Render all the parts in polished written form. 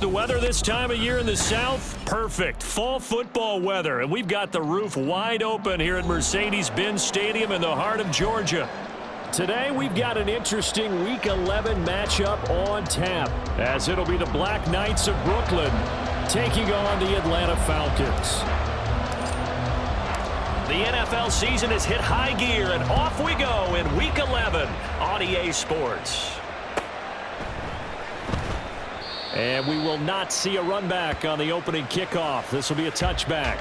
The weather this time of year in the South, perfect. Fall football weather, and we've got the roof wide open here at Mercedes-Benz Stadium in the heart of Georgia. Today, we've got an interesting Week 11 matchup on tap, as it'll be the Black Knights of Brooklyn taking on the Atlanta Falcons. The NFL season has hit high gear, and off we go in Week 11 on EA Sports. And we will not see a run back on the opening kickoff. This will be a touchback.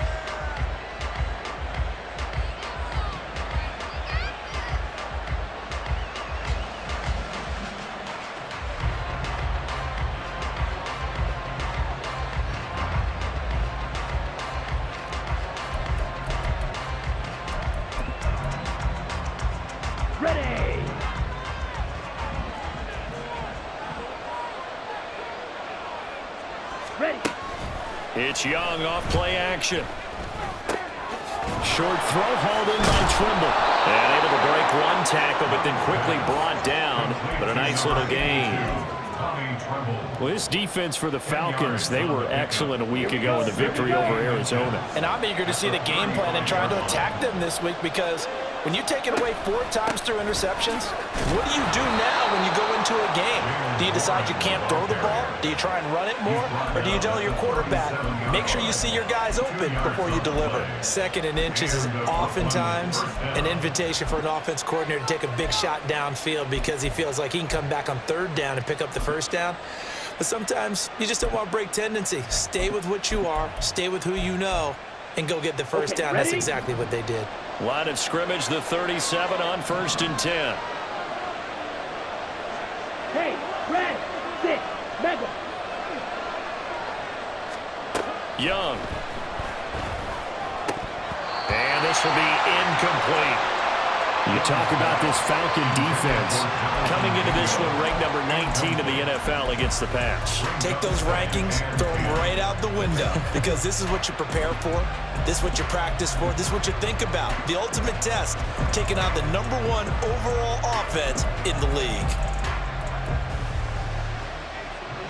It's Young off play action. Short throw hauled in by Trimble. And able to break one tackle, but then quickly brought down. But a nice little gain. Well, this defense for the Falcons, they were excellent a week ago in the victory over Arizona. And I'm eager to see the game plan and trying to attack them this week, because when you take it away 4 times through interceptions, what do you do now when you go into a game? Do you decide you can't throw the ball? Do you try and run it more? Or do you tell your quarterback, make sure you see your guys open before you deliver? Second and inches is oftentimes an invitation for an offense coordinator to take a big shot downfield because he feels like he can come back on 3rd down and pick up the 1st down. But sometimes you just don't want to break tendency. Stay with what you are, stay with who you know, and go get the 1st down. That's exactly what they did. Line of scrimmage, the 37 on 1st and 10. Hey, red, 6, mega. Young. And this will be incomplete. You talk about this Falcon defense coming into this one ranked number 19 in the NFL against the pass. Take those rankings, throw them right out the window, because this is what you prepare for. This is what you practice for. This is what you think about. The ultimate test, taking out the #1 overall offense in the league.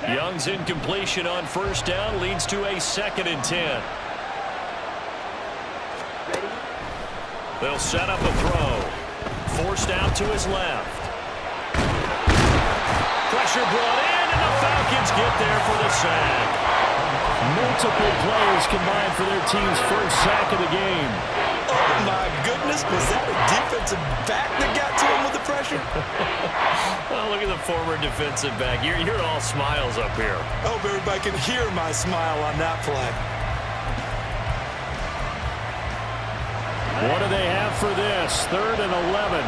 Young's incompletion on 1st down leads to a 2nd and 10. They'll set up a throw. Forced out to his left. Pressure brought in, and the Falcons get there for the sack. Multiple players combined for their team's 1st sack of the game. Oh, my goodness. Was that a defensive back that got to him with the pressure? Oh, look at the former defensive back. You're all smiles up here. I hope everybody can hear my smile on that play. What do they have for this? 3rd and 11.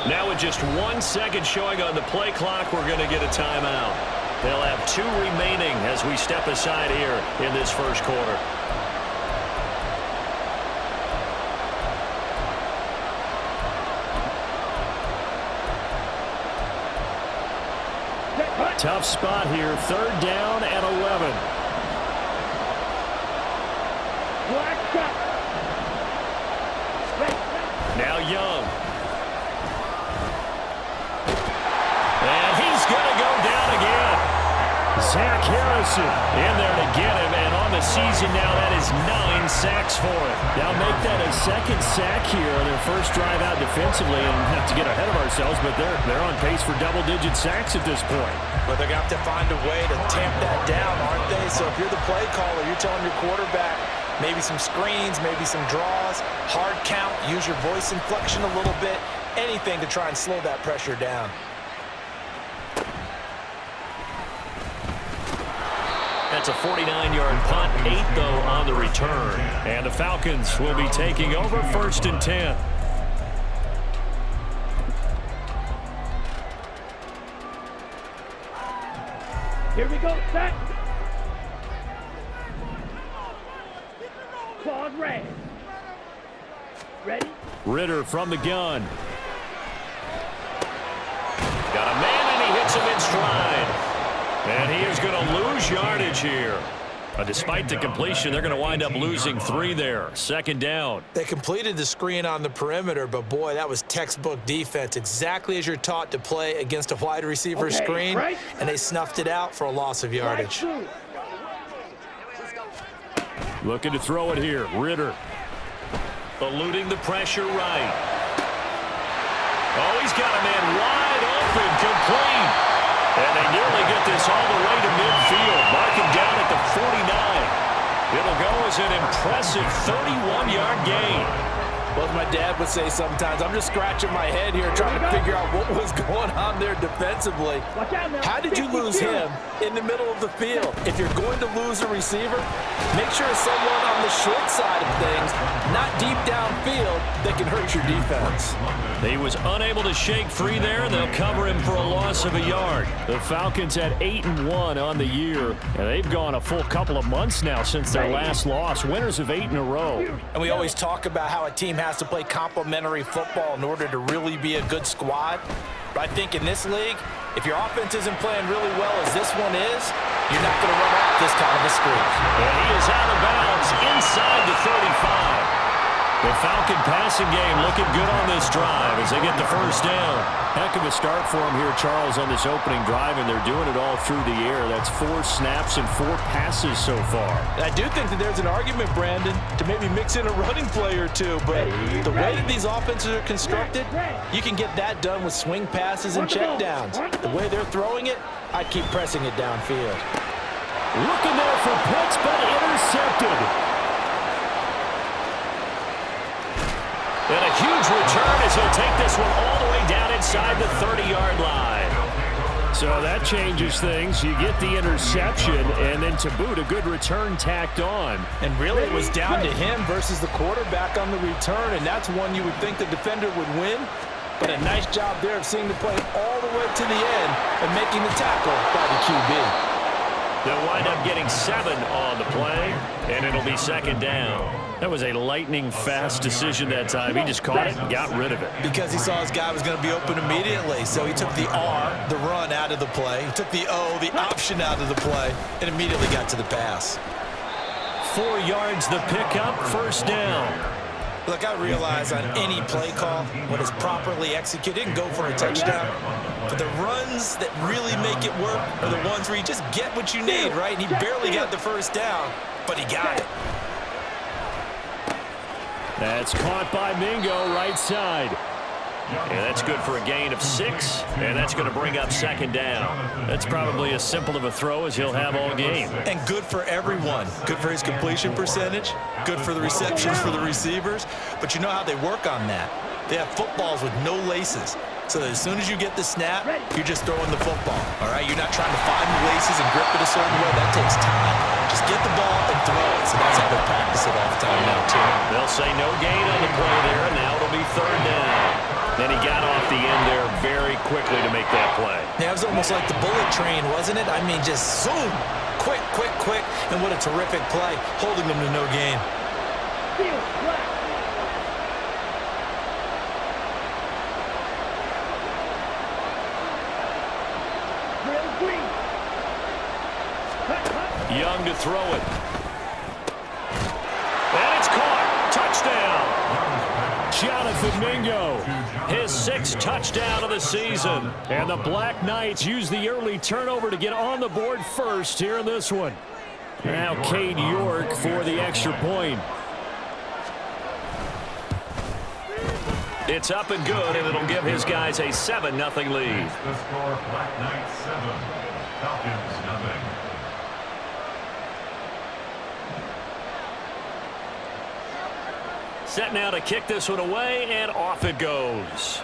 Now with just 1 second showing on the play clock, we're going to get a timeout. They'll have 2 remaining as we step aside here in this 1st quarter. Tough spot here, 3rd down and 11. Now Young. And he's going to go down again. Zach Harrison in there to get him, and on the season now, that is 9 sacks for him. Now make that a 2nd sack here on their 1st drive out defensively, and not to get ahead of ourselves, but they're on pace for double-digit sacks at this point. But they're going to have to find a way to tamp that down, aren't they? So if you're the play caller, you're telling your quarterback maybe some screens, maybe some draws, hard count, use your voice inflection a little bit, anything to try and slow that pressure down. That's a 49-yard punt, 8 though on the return. And the Falcons will be taking over 1st and 10. Here we go, set. Claude red. Ready? Ritter from the gun. Got a man, and he hits him in stride. And he is going to lose yardage here. Despite the completion, they're going to wind up losing 3 there. Second down. They completed the screen on the perimeter, but boy, that was textbook defense. Exactly as you're taught to play against a wide receiver screen, and they snuffed it out for a loss of yardage. Looking to throw it here. Ritter. Eluding the pressure right. Oh, he's got a man wide open, complete. And they nearly get this all the way to midfield. Marking down at the 49. It'll go as an impressive 31-yard gain. Well, as my dad would say sometimes, I'm just scratching my head here trying to figure out what was going on there defensively. How did you lose him in the middle of the field? If you're going to lose a receiver, make sure it's someone on the short side of things, not deep downfield, that can hurt your defense. He was unable to shake free there, and they'll cover him for a loss of a yard. The Falcons at 8-1 on the year, and they've gone a full couple of months now since their last loss. Winners of 8 in a row. And we always talk about how a team has to play complementary football in order to really be a good squad. But I think in this league, if your offense isn't playing really well as this one is, you're not going to run off this kind of a streak. And he is out of bounds inside the 35. The Falcon passing game looking good on this drive as they get the first down. Heck of a start for them here, Charles, on this opening drive, and they're doing it all through the air. That's 4 snaps and 4 passes so far. And I do think that there's an argument, Brandon, to maybe mix in a running play or two, but the way that these offenses are constructed, you can get that done with swing passes and checkdowns. The way they're throwing it, I'd keep pressing it downfield. Looking there for Pitts, but intercepted. And a huge return as he'll take this one all the way down inside the 30-yard line. So that changes things. You get the interception, and then to boot, a good return tacked on. And really, it was down to him versus the quarterback on the return, and that's one you would think the defender would win. But a nice job there of seeing the play all the way to the end and making the tackle by the QB. They'll wind up getting 7 on the play, and it'll be second down. That was a lightning-fast decision that time. He just caught it and got rid of it. Because he saw his guy was going to be open immediately, so he took the R, the run, out of the play. He took the O, the option, out of the play, and immediately got to the pass. 4 yards the pickup, first down. Look, I realize on any play call, when it's properly executed, it can go for a touchdown. But the runs that really make it work are the ones where you just get what you need, right? And he barely got the first down, but he got it. That's caught by Mingo, right side. And that's good for a gain of 6, and that's going to bring up second down. That's probably as simple of a throw as he'll have all game. And good for everyone. Good for his completion percentage, good for the receptions for the receivers. But you know how they work on that. They have footballs with no laces. So that as soon as you get the snap, you're just throwing the football, all right? You're not trying to find the laces and grip it a certain way. That takes time. Just get the ball and throw it. So that's how they practice it all the time now, too. They'll say no gain on the play there, and now it'll be third down. Then he got off the end there very quickly to make that play. Yeah, it was almost like the bullet train, wasn't it? I mean, just zoom, quick, quick, quick, and what a terrific play, holding them to no gain. Young to throw it. And it's caught. Touchdown. Jonathan Mingo, his 6th touchdown of the season. And the Black Knights use the early turnover to get on the board first here in this one. Now Cade York for the extra point. It's up and good, and it'll give his guys a 7-0 lead. The score, Black Knights 7, Falcons 0. Set now to kick this one away, and off it goes.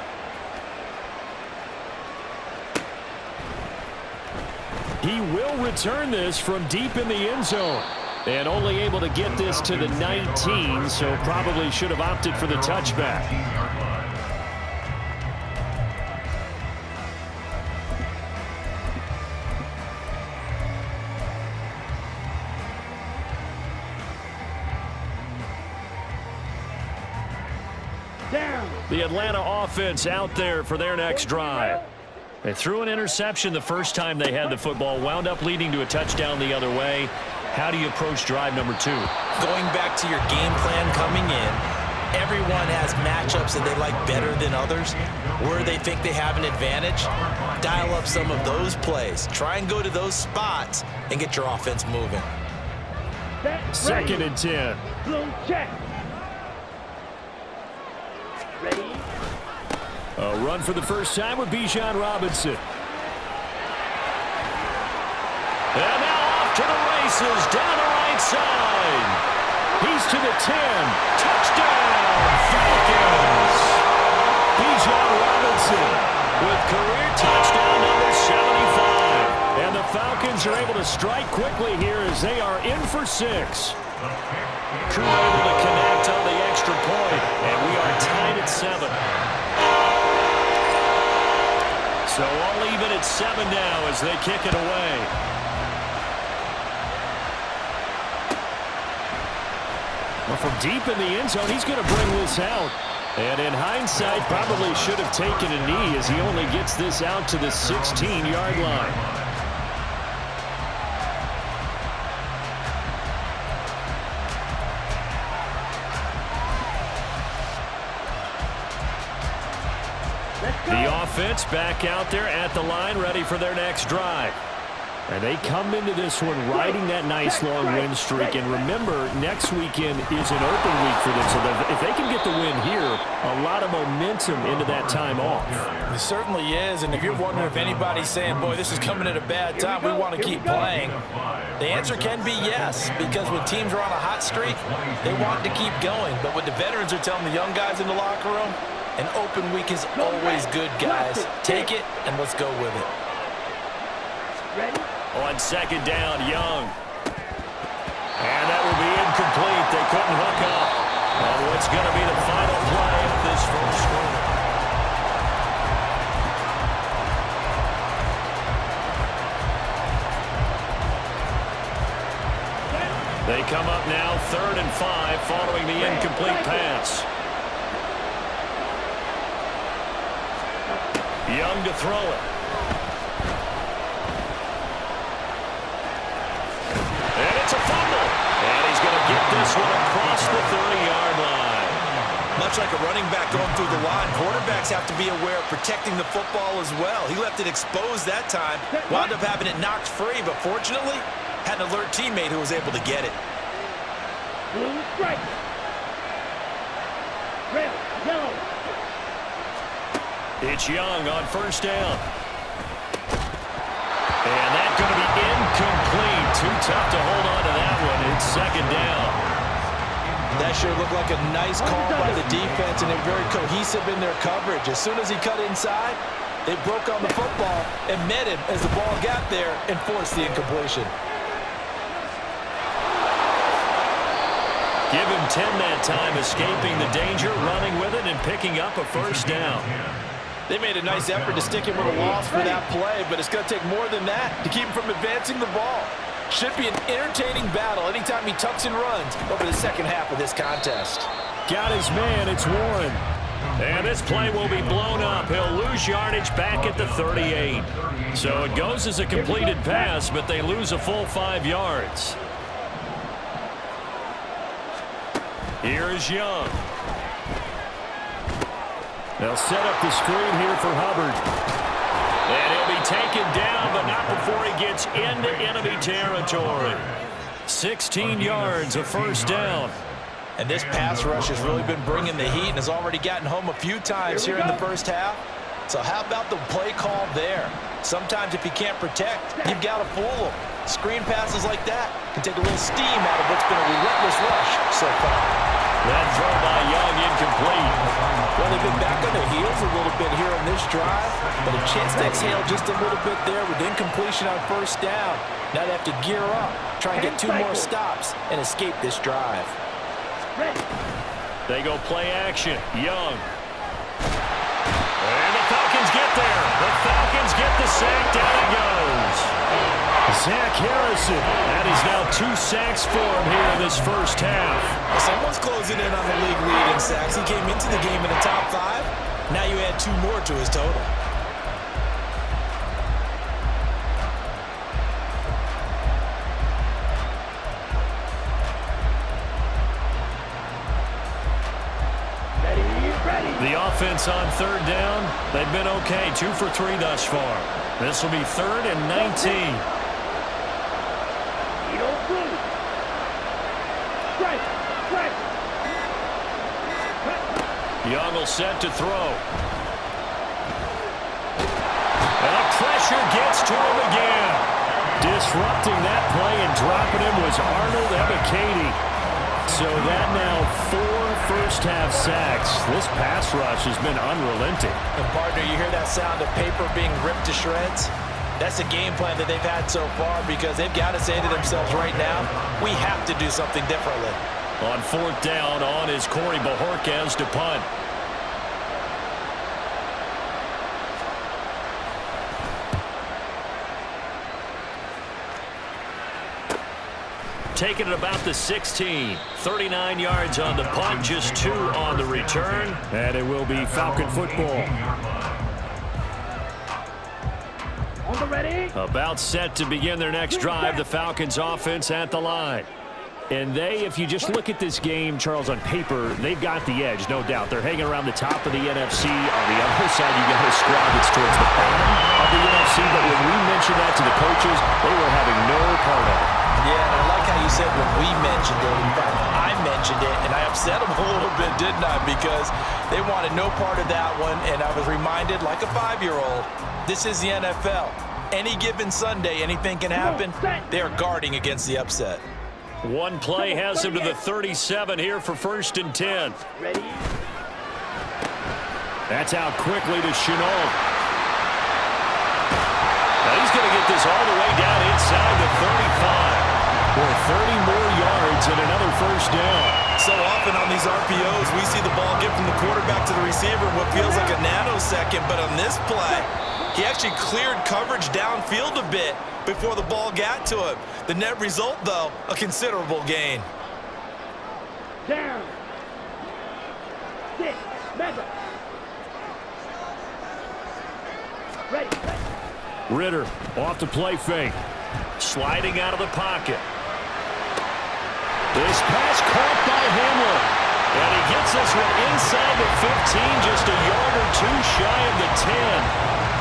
He will return this from deep in the end zone. And only able to get this to the 19, so probably should have opted for the touchback. The Atlanta offense out there for their next drive. They threw an interception the first time they had the football, wound up leading to a touchdown the other way. How do you approach drive number 2? Going back to your game plan coming in, everyone has matchups that they like better than others, where they think they have an advantage. Dial up some of those plays. Try and go to those spots and get your offense moving. Second and 10. Blue check. Ready? A run for the first time with Bijan Robinson. And now off to the races, down the right side. He's to the 10. Touchdown, Falcons. Bijan Robinson with career touchdown number 75. And the Falcons are able to strike quickly here as they are in for 6. Crew able to connect on the extra point, and we are tied at 7. So all even at 7 now as they kick it away. Well, from deep in the end zone, he's going to bring this out. And in hindsight, probably should have taken a knee as he only gets this out to the 16-yard line. The offense back out there at the line, ready for their next drive. And they come into this one riding that nice long win streak. And remember, next weekend is an open week for them. So if they can get the win here, a lot of momentum into that time off. It certainly is. And if you're wondering if anybody's saying, boy, this is coming at a bad time, we want to keep playing, the answer can be yes. Because when teams are on a hot streak, they want to keep going. But what the veterans are telling the young guys in the locker room, an open week is always good, guys. Take it, and let's go with it. Ready? On second down, Young. And that will be incomplete. They couldn't hook up. And what's going to be the final play of this first quarter? They come up now 3rd and 5 following the incomplete pass. Young to throw it. And it's a fumble. And he's going to get this one across the 30-yard line. Much like a running back going through the line, quarterbacks have to be aware of protecting the football as well. He left it exposed that time, wound up having it knocked free, but fortunately, had an alert teammate who was able to get it. Blue strike. Red, yellow. It's Young on first down. And that's going to be incomplete. Too tough to hold on to that one. It's second down. That sure looked like a nice call by the defense, and they're very cohesive in their coverage. As soon as he cut inside, they broke on the football and met him as the ball got there and forced the incompletion. Give him 10 that time, escaping the danger, running with it, and picking up a first down. They made a nice effort to stick him with a loss for that play, but it's going to take more than that to keep him from advancing the ball. Should be an entertaining battle anytime he tucks and runs over the second half of this contest. Got his man, it's Warren. And this play will be blown up. He'll lose yardage back at the 38. So it goes as a completed pass, but they lose a full 5 yards. Here is Young. They'll set up the screen here for Hubbard. And he'll be taken down, but not before he gets into enemy territory. 16 yards, a first down. And this pass rush has really been bringing the heat and has already gotten home a few times here in the first half. So how about the play call there? Sometimes if you can't protect, you've got to fool them. Screen passes like that can take a little steam out of what's been a relentless rush so far. That throw by Young incomplete. Well, they've been back on their heels a little bit here on this drive, but a chance to exhale just a little bit there with incompletion on first down. Now they have to gear up, try and get 2 more stops, and escape this drive. They go play action. Young. And the Falcons get there. The Falcons get the sack. Down it goes. Zach Harrison. That is now 2 sacks for him here in this first half. Someone's closing in on the league lead in sacks. He came into the game in the top 5. Now you add 2 more to his total. The offense on third down, they've been okay. 2 for 3 thus far. This will be 3rd and 19. Young will set to throw. And the pressure gets to him again. Disrupting that play and dropping him was Arnold Ebiketie. So that now 4 first-half sacks. This pass rush has been unrelenting. And partner, you hear that sound of paper being ripped to shreds? That's a game plan that they've had so far because they've got to say to themselves right now, we have to do something differently. On 4th down, on is Corey Bajorquez to punt. Taking it about the 16. 39 yards on the punt, just 2 on the return. And it will be Falcon football. On the ready. About set to begin their next drive, the Falcons offense at the line. And if you just look at this game, Charles, on paper, they've got the edge, no doubt. They're hanging around the top of the NFC. On the other side, you got a squad that's towards the bottom of the NFC. But when we mentioned that to the coaches, they were having no part of it. Yeah, and I like how you said when we mentioned it. In fact, I mentioned it, and I upset them a little bit, didn't I? Because they wanted no part of that one, and I was reminded, like a 5-year-old, this is the NFL. Any given Sunday, anything can happen. They are guarding against the upset. One play has him to the 37 here for 1st and 10. Ready. That's out quickly to Chenault. Now he's going to get this all the way down inside the 35. For 30 more yards and another 1st down. So often on these RPOs, we see the ball get from the quarterback to the receiver in what feels like a nanosecond. But on this play, he actually cleared coverage downfield a bit before the ball got to him. The net result, though, a considerable gain. Down. 6. Mega. Ready. Ritter off the play fake. Sliding out of the pocket. This pass caught by Hamler. And he gets this one inside the 15, just a yard or 2 shy of the 10.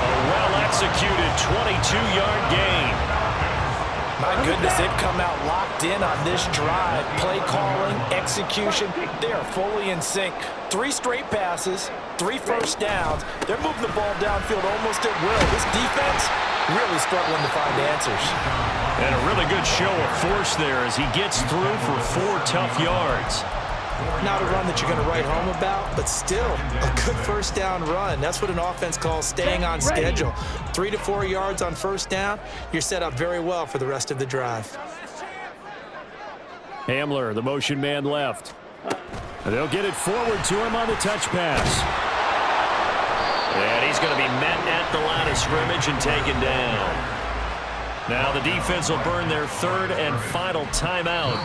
A well-executed 22-yard gain. My goodness, they've come out locked in on this drive. Play calling, execution, they are fully in sync. 3 straight passes, 3 first downs. They're moving the ball downfield almost at will. This defense really struggling to find answers. And a really good show of force there as he gets through for 4 tough yards. Not a run that you're going to write home about, but still a good 1st down run. That's what an offense calls staying on schedule. 3 to 4 yards on 1st down, you're set up very well for the rest of the drive. Hamler, the motion man left. And they'll get it forward to him on the touch pass. And he's going to be met at the line of scrimmage and taken down. Now the defense will burn their 3rd and final timeout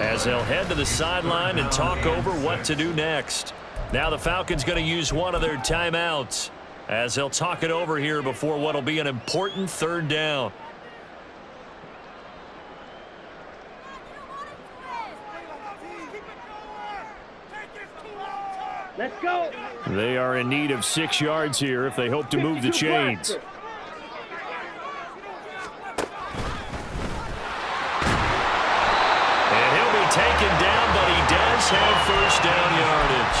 as they'll head to the sideline and talk over what to do next. Now the Falcons going to use one of their timeouts as they'll talk it over here before what will be an important 3rd down. Let's go. They are in need of 6 yards here if they hope to move the chains. Taken down, but he does have 1st down yardage.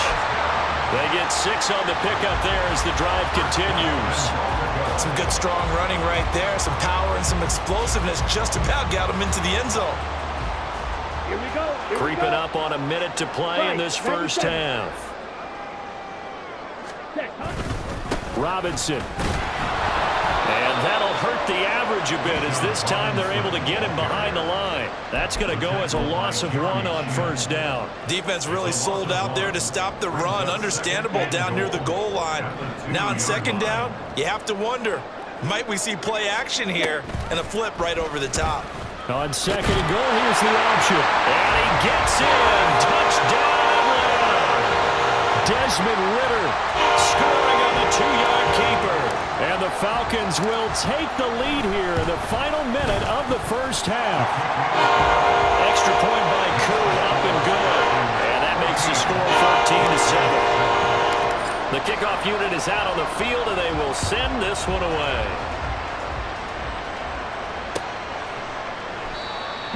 They get 6 on the pickup there as the drive continues. Some good strong running right there, some power and some explosiveness just about got him into the end zone. Here we go. Creeping up on a minute to play in this 1st half. Robinson. And that'll hurt the average a bit as this time they're able to get him behind the line. That's going to go as a loss of 1 on 1st down. Defense really sold out there to stop the run. Understandable down near the goal line. Now on 2nd down, you have to wonder, might we see play action here and a flip right over the top? On 2nd and goal, here's the option. And he gets in. Touchdown, Atlanta. Desmond Ritter scoring on the 2-yard keeper. And the Falcons will take the lead here in the final minute of the 1st half. Extra point by Koo, up and good. And that makes the score 14-7. The kickoff unit is out on the field, and they will send this one away.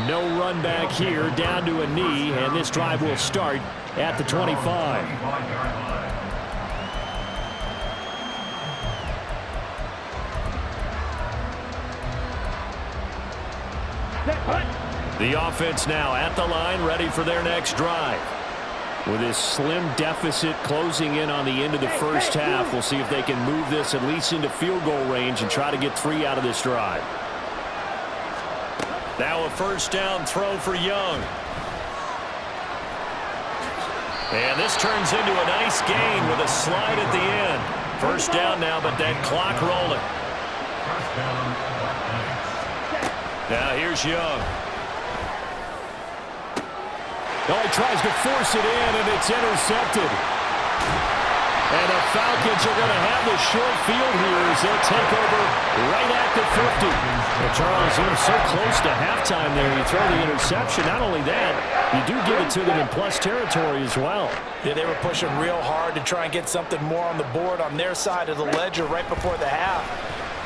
No run back here, down to a knee, and this drive will start at the 25. The offense now at the line, ready for their next drive. With this slim deficit closing in on the end of the first half, we'll see if they can move this at least into field goal range and try to get 3 out of this drive. Now a first down throw for Young. And this turns into a nice gain with a slide at the end. First down now, but that clock rolling. Now here's Young. Oh, he tries to force it in, and it's intercepted. And the Falcons are going to have the short field here as they'll take over right at the 50. Well, Charles, you're so close to halftime there. You throw the interception. Not only that, you do give it to them in plus territory as well. Yeah, they were pushing real hard to try and get something more on the board on their side of the ledger right before the half.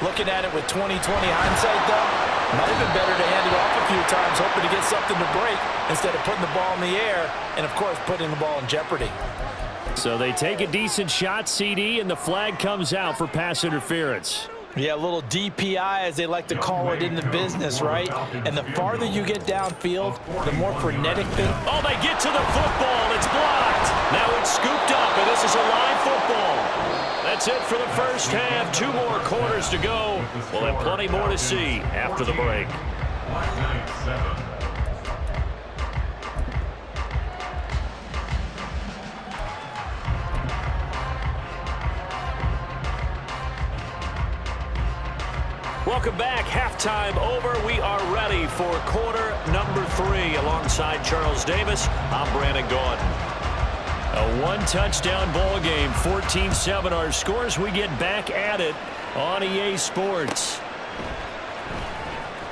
Looking at it with 20/20 hindsight, though, might have been better to hand it off a few times, hoping to get something to break instead of putting the ball in the air and, of course, putting the ball in jeopardy. So they take a decent shot, CD, and the flag comes out for pass interference. Yeah, a little DPI, as they like to call it in the business, right? And the farther you get downfield, the more frenetic thing. Oh, they get to the football. It's blocked. Now it's scooped up, and this is a live football. That's it for the first half. 2 more quarters to go. We'll have plenty more to see after the break. Welcome back. Halftime over. We are ready for quarter number 3. Alongside Charles Davis, I'm Brandon Gaudin. A 1-touchdown ball game, 14-7 our scores. We get back at it on EA Sports.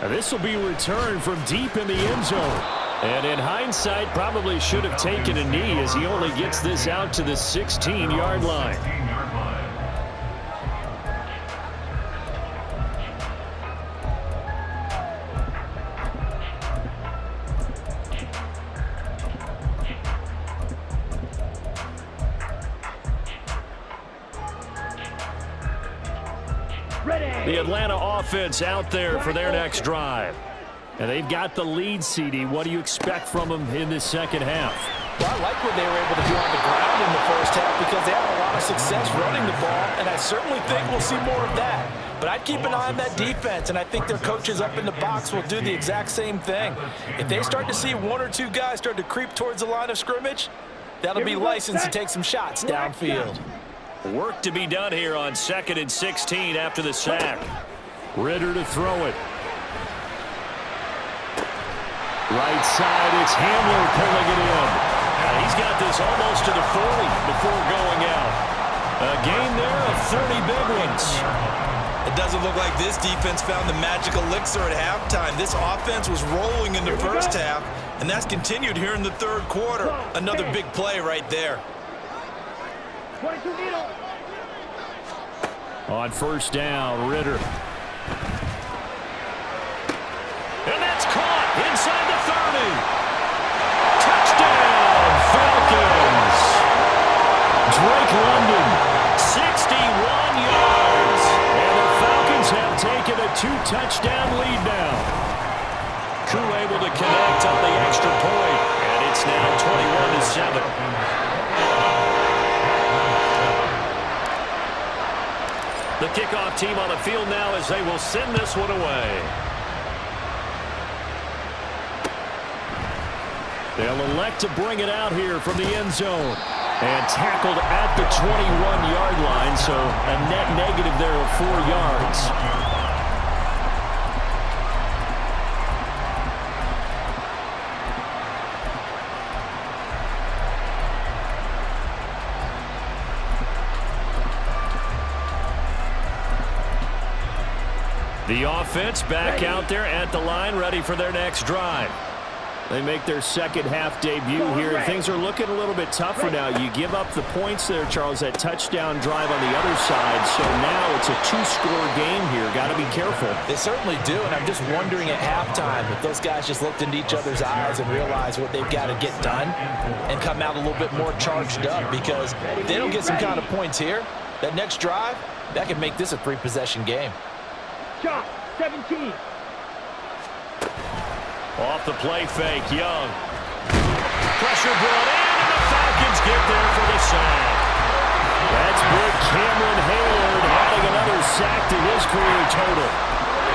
Now, this will be returned from deep in the end zone. And in hindsight, probably should have taken a knee as he only gets this out to the 16-yard line. The Atlanta offense out there for their next drive. And they've got the lead, CD. What do you expect from them in this second half? Well, I like what they were able to do on the ground in the first half because they had a lot of success running the ball, and I certainly think we'll see more of that. But I'd keep an eye on that defense, and I think their coaches up in the box will do the exact same thing. If they start to see 1 or 2 guys start to creep towards the line of scrimmage, that'll be licensed to take some shots downfield. Work to be done here on 2nd and 16 after the sack. Ritter to throw it. Right side, it's Hamler pulling it in. He's got this almost to the 40 before going out. A gain there of 30 big ones. It doesn't look like this defense found the magical elixir at halftime. This offense was rolling in the first half, and that's continued here in the third quarter. Another big play right there. On first down, Ritter. And that's caught inside the 30. Touchdown, Falcons. Drake London, 61 yards. And the Falcons have taken a 2-touchdown lead now. Koo able to connect on the extra point. And it's now 21-7. The kickoff team on the field now as they will send this one away. They'll elect to bring it out here from the end zone. And tackled at the 21-yard line, so a net negative there of 4 yards. The offense back out there at the line, ready for their next drive. They make their second half debut here. Things are looking a little bit tougher now. You give up the points there, Charles, that touchdown drive on the other side. So now it's a two-score game here. Got to be careful. They certainly do, and I'm just wondering at halftime if those guys just looked into each other's eyes and realized what they've got to get done and come out a little bit more charged up, because if they don't get some kind of points here, that next drive, that could make this a three-possession game. Shot, 17. Off the play fake, Young. Pressure brought in, and the Falcons get there for the sack. That's big Cameron Hayward adding another sack to his career total.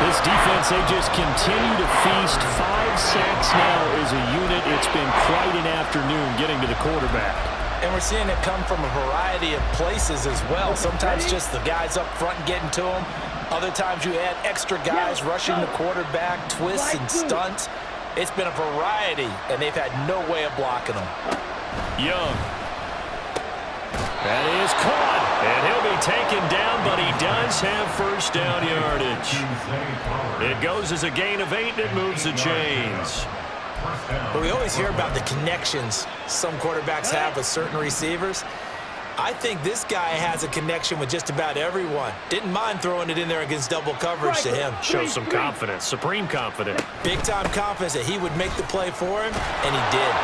This defense, they just continue to feast. 5 sacks now as a unit. It's been quite an afternoon getting to the quarterback. And we're seeing it come from a variety of places as well. Sometimes just the guys up front and getting to them. Other times you add extra guys rushing the quarterback, twists and stunts. It's been a variety, and they've had no way of blocking them. Young. That is caught, and he'll be taken down, but he does have first down yardage. It goes as a gain of 8, and it moves the chains. But we always hear about the connections some quarterbacks have with certain receivers. I think this guy has a connection with just about everyone. Didn't mind throwing it in there against double coverage to him. Shows some confidence, supreme confidence. Big-time confidence that he would make the play for him, and he did.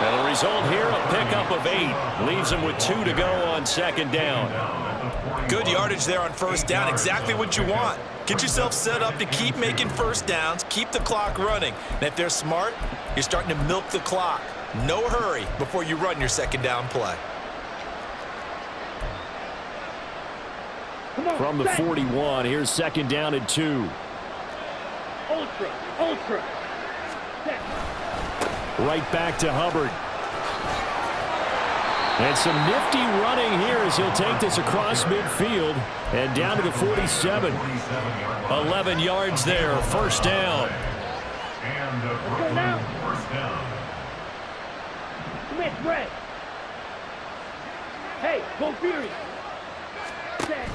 And the result here, a pickup of 8. Leaves him with 2 to go on second down. Good yardage there on first down. Exactly what you want. Get yourself set up to keep making first downs, keep the clock running. And if they're smart, you're starting to milk the clock. No hurry before you run your second down play. From the 41, here's second down and 2. Ultra. Set. Right back to Hubbard. And some nifty running here as he'll take this across midfield and down to the 47. 11 yards there, first down. And a Brooklyn first down. Smith, Brett. Hey, go Fury. Set.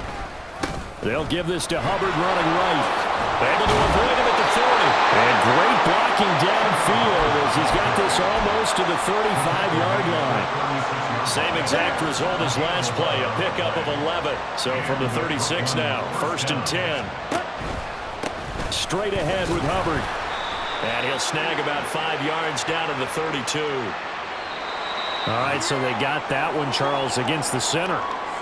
They'll give this to Hubbard running right. Able to avoid him at the 40. And great blocking downfield as he's got this almost to the 35-yard line. Same exact result as last play, a pickup of 11. So from the 36 now, first and 10. Straight ahead with Hubbard. And he'll snag about 5 yards down to the 32. All right, so they got that one, Charles, against the center.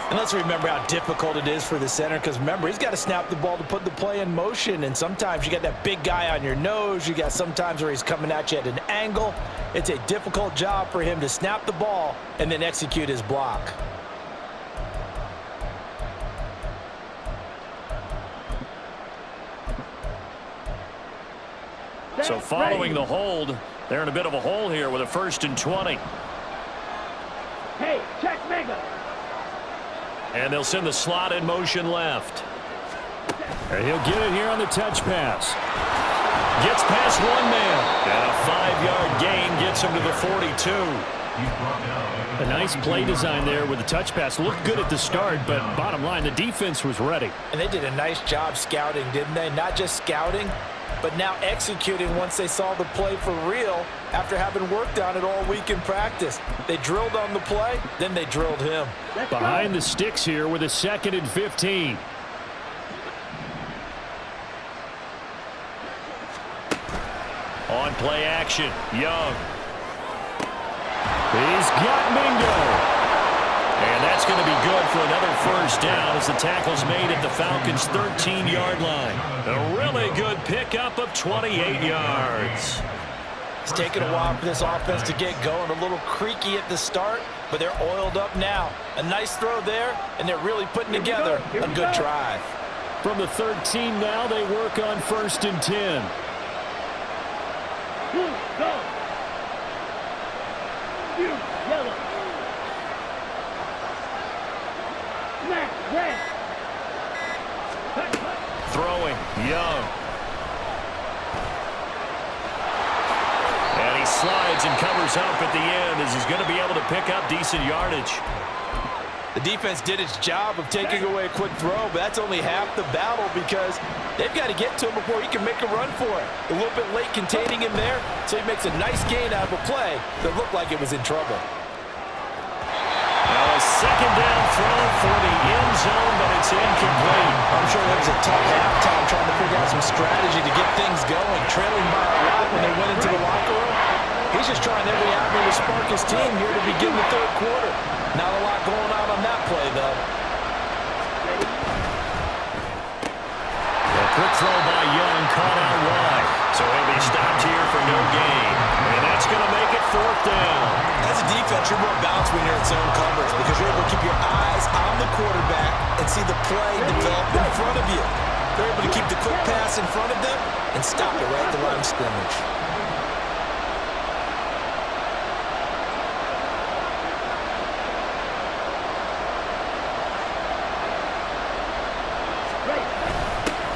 And let's remember how difficult it is for the center, because remember, he's got to snap the ball to put the play in motion, and sometimes you got that big guy on your nose. You got sometimes where he's coming at you at an angle. It's a difficult job for him to snap the ball and then execute his block. So following the hold, they're in a bit of a hole here with a first and 20. Hey, check Mega. And they'll send the slot in motion left. And he'll get it here on the touch pass. Gets past one man. And a 5-yard gain gets him to the 42. A nice play design there with the touch pass. Looked good at the start, but bottom line, the defense was ready. And they did a nice job scouting, didn't they? Not just scouting, but now executing once they saw the play for real after having worked on it all week in practice. They drilled on the play, then they drilled him. Behind the sticks here with a 2nd and 15. On play action, Young. He's got Mingo. And that's going to be good for another first down as the tackle's made at the Falcons' 13-yard line. A really good pickup of 28 yards. It's taken a while for this offense to get going. A little creaky at the start, but they're oiled up now. A nice throw there, and they're really putting together a good drive. From the 13 now, they work on first and 10. Blue, go. You, yellow. Black, red. Throwing, Young. And he slides and covers up at the end as he's going to be able to pick up decent yardage. The defense did its job of taking away a quick throw, but that's only half the battle because they've got to get to him before he can make a run for it. A little bit late containing him there, so he makes a nice gain out of a play that looked like it was in trouble. Now a second down throw for the end zone, but it's incomplete. I'm sure that was a tough halftime trying to figure out some strategy to get things going, trailing by a lot when they went into the locker room. He's just trying every avenue to spark his team here to begin the third quarter. Not a lot going on that play, though. A quick throw by Young, caught out wide. So he'll be stopped here for no gain. And that's going to make it fourth down. As a defense, you're more balanced when you're in zone coverage because you're able to keep your eyes on the quarterback and see the play develop in front of you. They're able to keep the quick pass in front of them and stop it right at the line of scrimmage.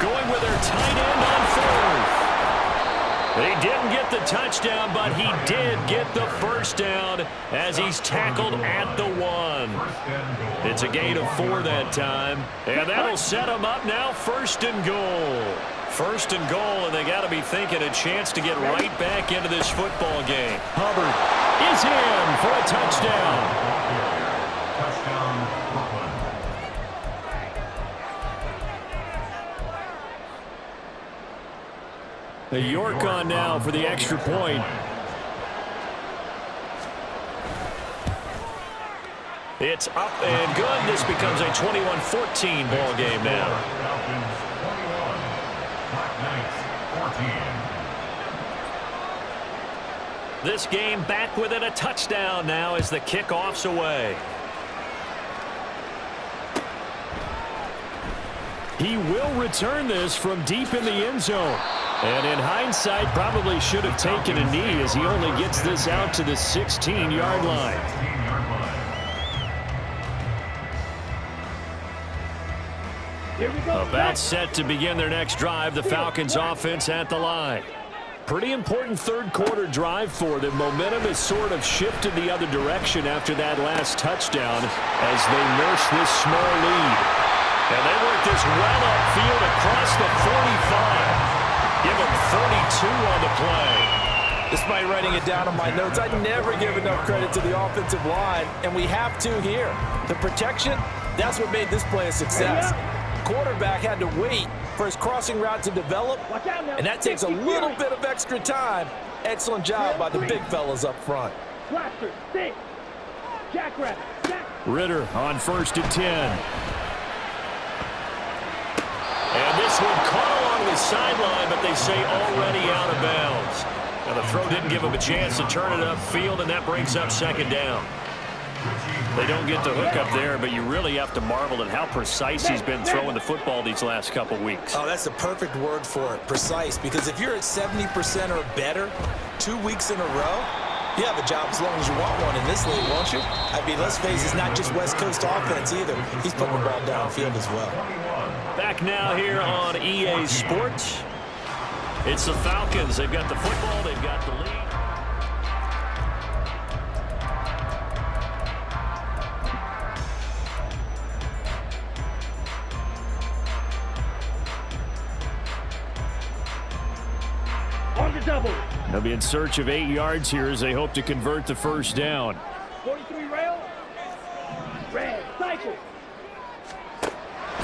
Going with their tight end on fourth. They didn't get the touchdown, but he did get the first down as he's tackled at the 1. It's a gain of 4 that time, and that'll set him up now first and goal. First and goal, and they got to be thinking a chance to get right back into this football game. Hubbard is in for a touchdown. Touchdown, Brooklyn. The York on now for the extra point. It's up and good. This becomes a 21-14 ball game now. Falcons 21, Black Knights 14. This game back within a touchdown now as the kickoff's away. He will return this from deep in the end zone. And in hindsight, probably should have taken a knee as he only gets this out to the 16-yard line. Here we go. About set to begin their next drive, the Falcons offense at the line. Pretty important third quarter drive for them. Momentum has sort of shifted the other direction after that last touchdown as they nurse this small lead. And they work this well upfield across the 45. Give him 32 on the play. Despite writing it down on my notes, I never give enough credit to the offensive line, and we have to here. The protection, that's what made this play a success. Quarterback had to wait for his crossing route to develop, and that takes a little bit of extra time. Excellent job by the big fellas up front. Blaster, stick. Jackrabbit, jack. Ritter on first and 10. And this one caught along the sideline, but they say already out of bounds. Now the throw didn't give him a chance to turn it upfield, and that brings up second down. They don't get the hook up there, but you really have to marvel at how precise he's been throwing the football these last couple weeks. Oh, that's the perfect word for it, precise, because if you're at 70% or better 2 weeks in a row, you have a job as long as you want one in this league, won't you? I mean, let's face it, it's not just West Coast offense either. He's putting the ball downfield as well. Back now here on EA Sports. It's the Falcons. They've got the football. They've got the lead. On the double. They'll be in search of 8 yards here as they hope to convert the first down. 43 rail. Red, cycle.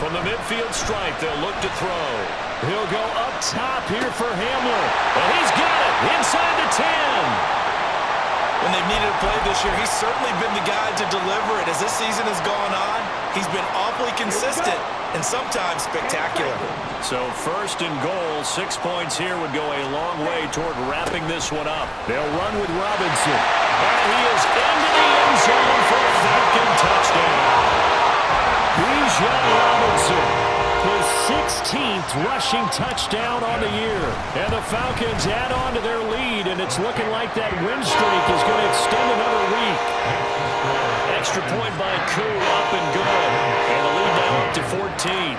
From the midfield stripe, they'll look to throw. He'll go up top here for Hamler. And he's got it inside the 10. When they've needed a play this year, he's certainly been the guy to deliver it. As this season has gone on, he's been awfully consistent and sometimes spectacular. So first and goal, 6 points here would go a long way toward wrapping this one up. They'll run with Robinson. And he is into the end zone for a Falcon touchdown. Bijan Robinson, his 16th rushing touchdown on the year. And the Falcons add on to their lead, and it's looking like that win streak is going to extend another week. Extra point by Koo, up and good. And the lead now up to 14.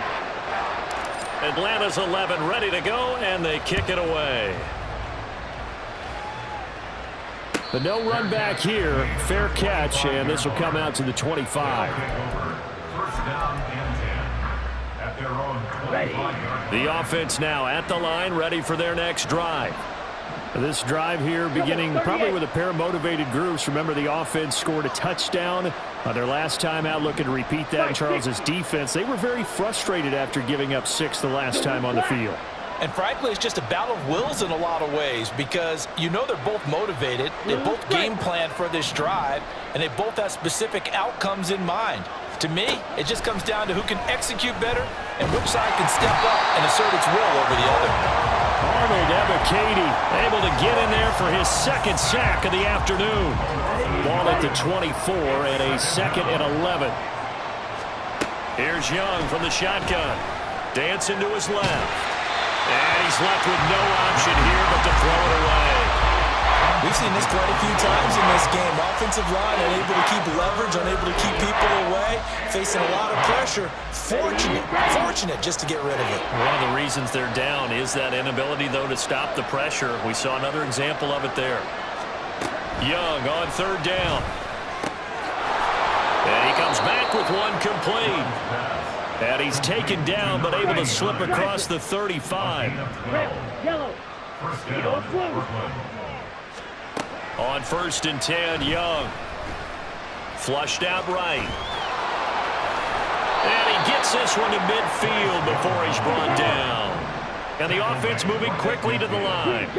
Atlanta's 11 ready to go, and they kick it away. But no run back here. Fair catch, and this will come out to the 25. First down and 10 at their own 25-yard line. The offense now at the line, ready for their next drive. This drive here beginning probably with a pair of motivated groups. Remember, the offense scored a touchdown their last time out, looking to repeat that in Charles's defense. They were very frustrated after giving up 6 the last time on the field. And frankly, it's just a battle of wills in a lot of ways because you know they're both motivated, they both game plan for this drive, and they both have specific outcomes in mind. To me, it just comes down to who can execute better and which side can step up and assert its will over the other. Arnold Ebiketie able to get in there for his second sack of the afternoon. Ball at the 24 and a 2nd and 11. Here's Young from the shotgun. Dancing to his left. And he's left with no option here but to throw it away. We've seen this quite a few times in this game. Offensive line unable to keep leverage, unable to keep people away, facing a lot of pressure. Fortunate just to get rid of it. One of the reasons they're down is that inability, though, to stop the pressure. We saw another example of it there. Young on 3rd down. And he comes back with one complete. And he's taken down, but able to slip across the 35. Yellow. First down, Brooklyn. On 1st and 10, Young. Flushed out right. And he gets this one to midfield before he's brought down. And the offense moving quickly to the line. A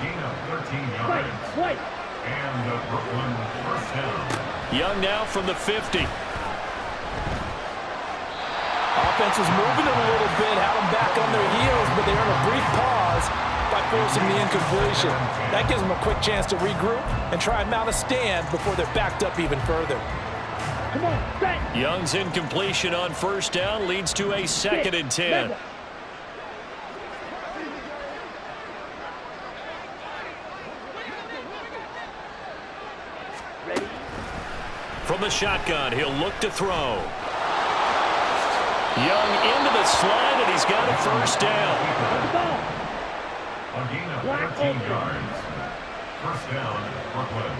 gain of 13 yards. And Brooklyn first down. Young now from the 50. Offense was moving it a little bit, had them back on their heels, but they earned a brief pause by forcing the incompletion. That gives them a quick chance to regroup and try and mount a stand before they're backed up even further. Come on, set. Young's incompletion on 1st down leads to a 2nd and 10. Ready? From the shotgun, he'll look to throw. Young into the slide, and he's got a 1st down. On the ball. A gain of 13 yards. First down, Brooklyn.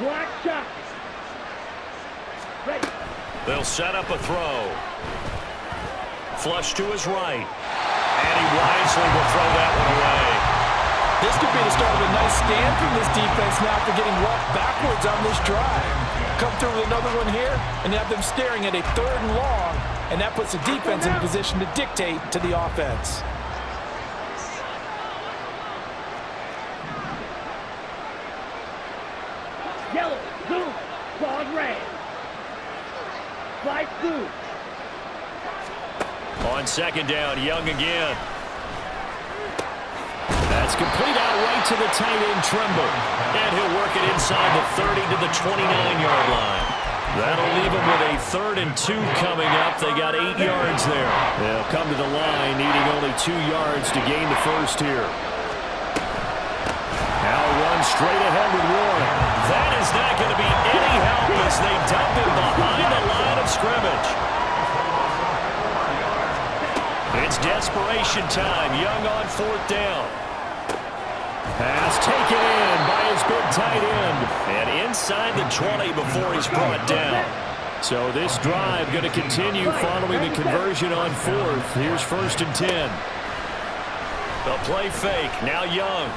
Black shot. Ready. They'll set up a throw. Flush to his right. And he wisely will throw that one away. This could be the start of a nice stand from this defense now after getting walked backwards on this drive. Come through with another one here, and you have them staring at a 3rd and long, and that puts the defense in a position to dictate to the offense. Yellow. Blue. Claws red. Slide blue. On 2nd down, Young again. That's complete out right to the tight end, Trimble. And he'll work it inside the 30 to the 29-yard line. That'll leave him with a 3rd and 2 coming up. They got 8 yards there. They'll come to the line, needing only 2 yards to gain the 1st here. Now run straight ahead with Warren. That is not going to be any help as they dump him behind the line of scrimmage. It's desperation time. Young on 4th down. Pass taken in by his big tight end. And inside the 20 before he's brought down. So this drive going to continue following the conversion on 4th. Here's 1st and 10. The play fake. Now Young.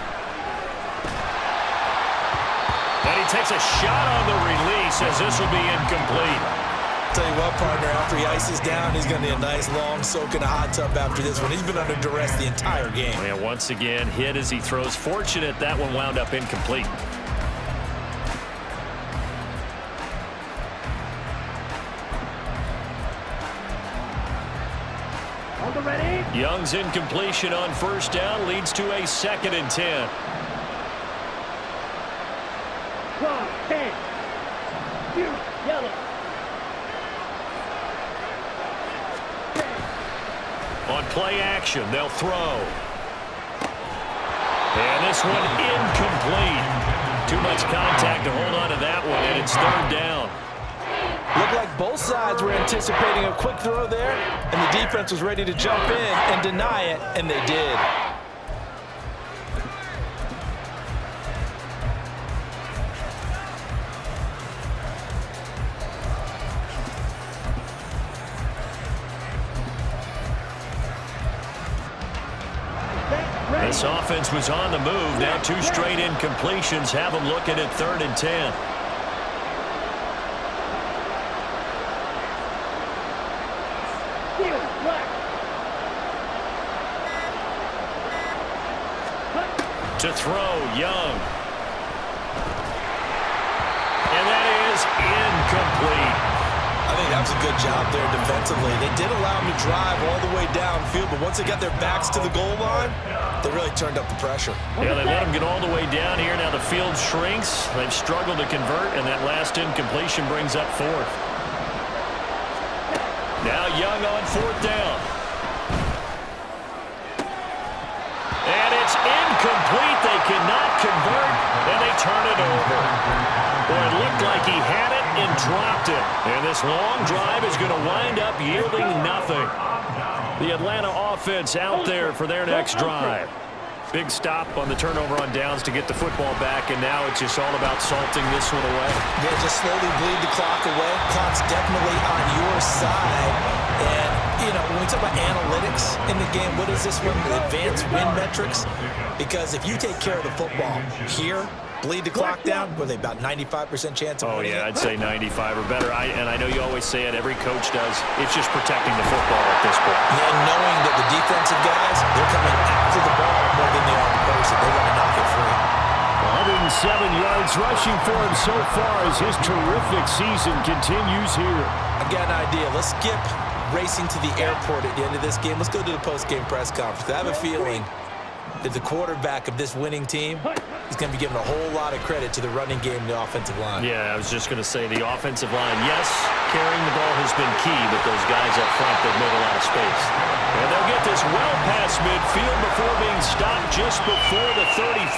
And he takes a shot on the release as this will be incomplete. Tell you what, partner, after he ices down, he's going to need a nice long soak in a hot tub after this one. He's been under duress the entire game. And once again, hit as he throws. Fortunate that one wound up incomplete. On the ready. Young's incompletion on 1st down leads to a 2nd and 10. Claw 10. Blue. Yellow. On play action, they'll throw. And this one incomplete. Too much contact to hold on to that one, and it's 3rd down. Looked like both sides were anticipating a quick throw there, and the defense was ready to jump in and deny it, and they did. This offense was on the move. Now 2 straight incompletions have them looking at 3rd and 10. To throw, Young. And that is incomplete. I think that was a good job there defensively. They did allow them to drive all the way downfield, but once they got their backs to the goal line, they really turned up the pressure. Yeah, they let them get all the way down here. Now the field shrinks. They've struggled to convert, and that last incompletion brings up 4th. Now Young on 4th down. And it's incomplete. They cannot convert, and they turn it over. Boy, it looked like he had it and dropped it. And this long drive is going to wind up yielding nothing. The Atlanta offense out there for their next drive. Big stop on the turnover on downs to get the football back, and now it's just all about salting this one away. Yeah, just slowly bleed the clock away. Clock's definitely on your side. And, you know, when we talk about analytics in the game, what is this one? Advanced win metrics? Because if you take care of the football here, bleed the clock down, were they about 95% chance of winning? Oh, yeah, I'd say 95 or better. And I know you always say it, every coach does. It's just protecting the football at this point. Yeah, knowing that the defensive guys, they're coming after the ball more than they are the person. They want to knock it free. 107 yards rushing for him so far as his terrific season continues here. I've got an idea. Let's skip racing to the airport at the end of this game. Let's go to the post-game press conference. I have a feeling that the quarterback of this winning team is going to be given a whole lot of credit to the running game and the offensive line. Yeah, I was just going to say the offensive line, yes, carrying the ball has been key, but those guys up front, they've made a lot of space. And they'll get this well past midfield before being stopped just before the 35.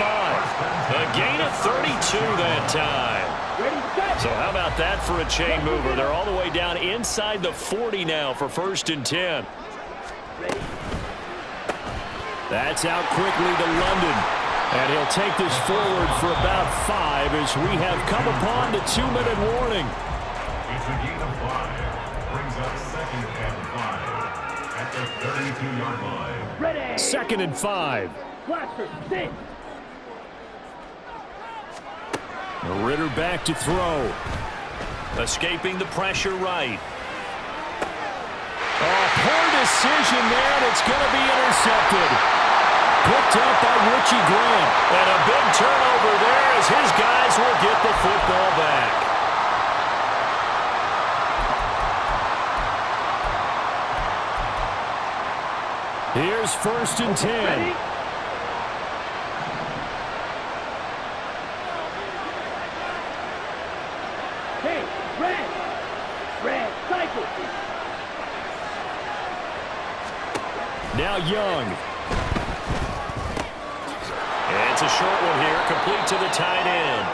A gain of 32 that time. So how about that for a chain mover? They're all the way down inside the 40 now for 1st and 10. That's out quickly to London. And he'll take this forward for about 5 as we have come upon the 2-minute warning. It's a gain of 5. Brings up 2nd and 5 at the 32-yard line. Ready. 2nd and 5. Blaster, sit. Ritter back to throw. Escaping the pressure right. Oh, poor decision there, and it's going to be intercepted. Picked up by Richie Grant. And a big turnover there as his guys will get the football back. Here's 1st and 10. Ready? Hey, red, cycle. Now Young. It's a short one here, complete to the tight end.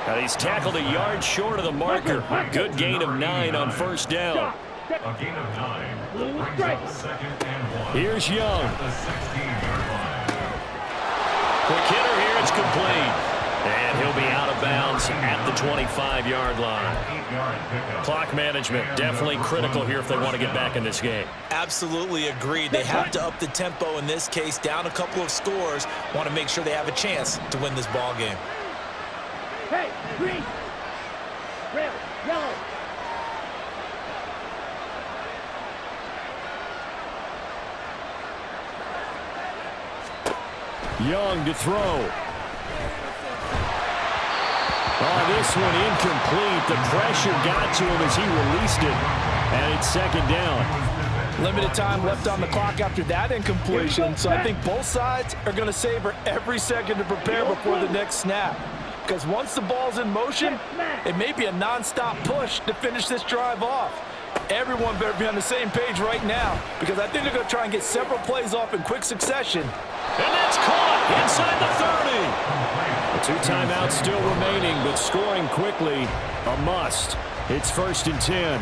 And he's tackled a yard short of the marker. Good gain of 9 on 1st down. A gain of 9. Brings up 2nd and 1. Here's Young. At the 16-yard line. Quick hitter here, it's complete. And he'll be out of bounds at the 25-yard line. 8-yard pickup. Clock management definitely critical here if they want to get back in this game. Absolutely agreed. They have to up the tempo in this case, down a couple of scores. Want to make sure they have a chance to win this ball game. Hey, green, red, yellow. Young to throw. Oh, this one incomplete. The pressure got to him as he released it. And it's 2nd down. Limited time left on the clock after that incompletion, so I think both sides are going to savor every second to prepare before the next snap. Because once the ball's in motion, it may be a non-stop push to finish this drive off. Everyone better be on the same page right now, because I think they're going to try and get several plays off in quick succession. And that's caught inside the 30. The 2 timeouts still remaining, but scoring quickly, a must. It's 1st and 10.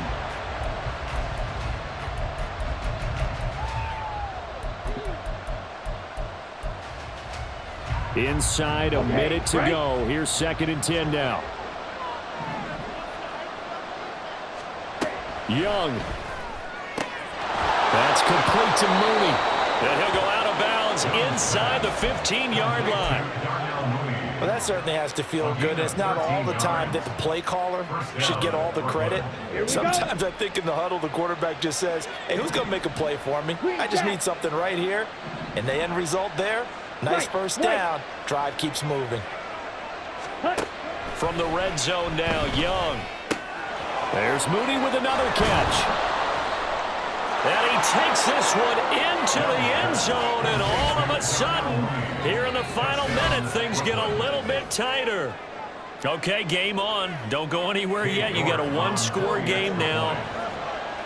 Inside, a minute to go. Here's 2nd and 10 now. Young. That's complete to Mooney. And he'll go out of bounds downs inside the 15-yard line. Well, that certainly has to feel good. And it's not all the time that the play caller should get all the credit. Sometimes I think in the huddle, the quarterback just says, hey, who's going to make a play for me? I just need something right here. And the end result there, nice first down. Drive keeps moving. From the red zone now, Young. There's Mooney with another catch. And he takes this one into the end zone, and all of a sudden, here in the final minute, things get a little bit tighter. Okay, game on. Don't go anywhere yet. You got a one-score game now.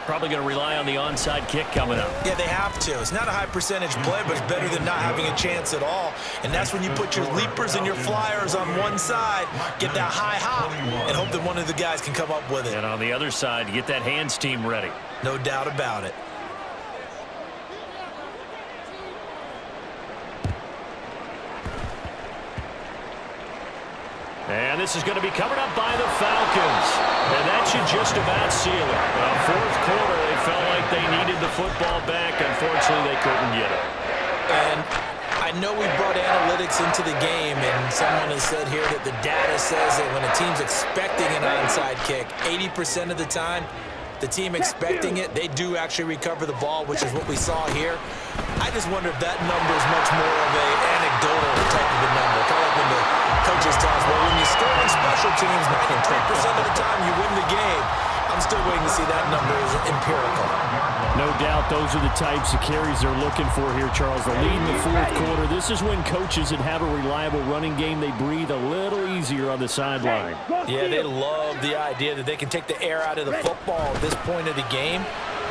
Probably going to rely on the onside kick coming up. Yeah, they have to. It's not a high percentage play, but it's better than not having a chance at all. And that's when you put your leapers and your flyers on one side, get that high hop, and hope that one of the guys can come up with it. And on the other side, get that hands team ready. No doubt about it. And this is going to be covered up by the Falcons. And that should just about seal it. Fourth quarter, they felt like they needed the football back. Unfortunately, they couldn't get it. And I know we brought analytics into the game, and someone has said here that the data says that when a team's expecting an onside kick, 80% of the time, the team expecting it, they do actually recover the ball, which is what we saw here. I just wonder if that number is much more of an anecdotal type of a number. Kind of like when the coaches tell us, well, when you score on special teams, 93% of the time you win the game. I'm still waiting to see that number is empirical. No doubt those are the types of carries they're looking for here, Charles. The lead in the fourth quarter. This is when coaches that have a reliable running game, they breathe a little easier on the sideline. Yeah, they love the idea that they can take the air out of the football at this point of the game.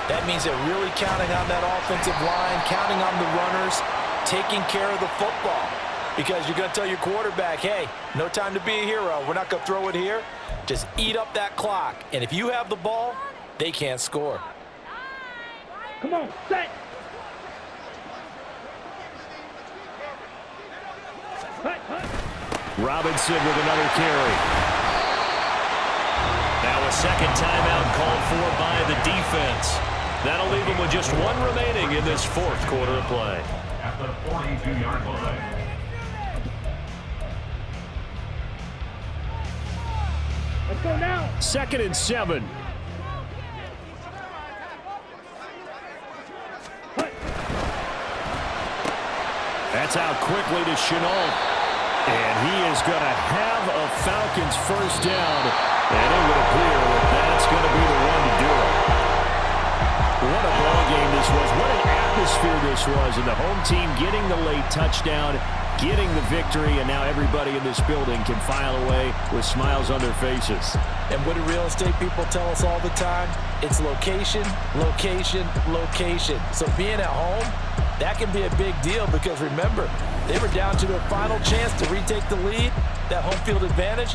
That means they're really counting on that offensive line, counting on the runners, taking care of the football. Because you're going to tell your quarterback, hey, no time to be a hero. We're not going to throw it here. Just eat up that clock. And if you have the ball, they can't score. Come on, set. Robinson with another carry. Now a second timeout called for by the defense. That'll leave them with just one remaining in this fourth quarter of play. At the 42-yard line. Let's go now. 2nd and 7. That's out quickly to Chenault. And he is going to have a Falcons first down. And it would appear that that's going to be the one to do it. What a ball game this was. What an atmosphere this was. And the home team getting the late touchdown, getting the victory, and now everybody in this building can file away with smiles on their faces. And what do real estate people tell us all the time? It's location, location, location. So being at home, that can be a big deal because remember, they were down to their final chance to retake the lead, that home field advantage.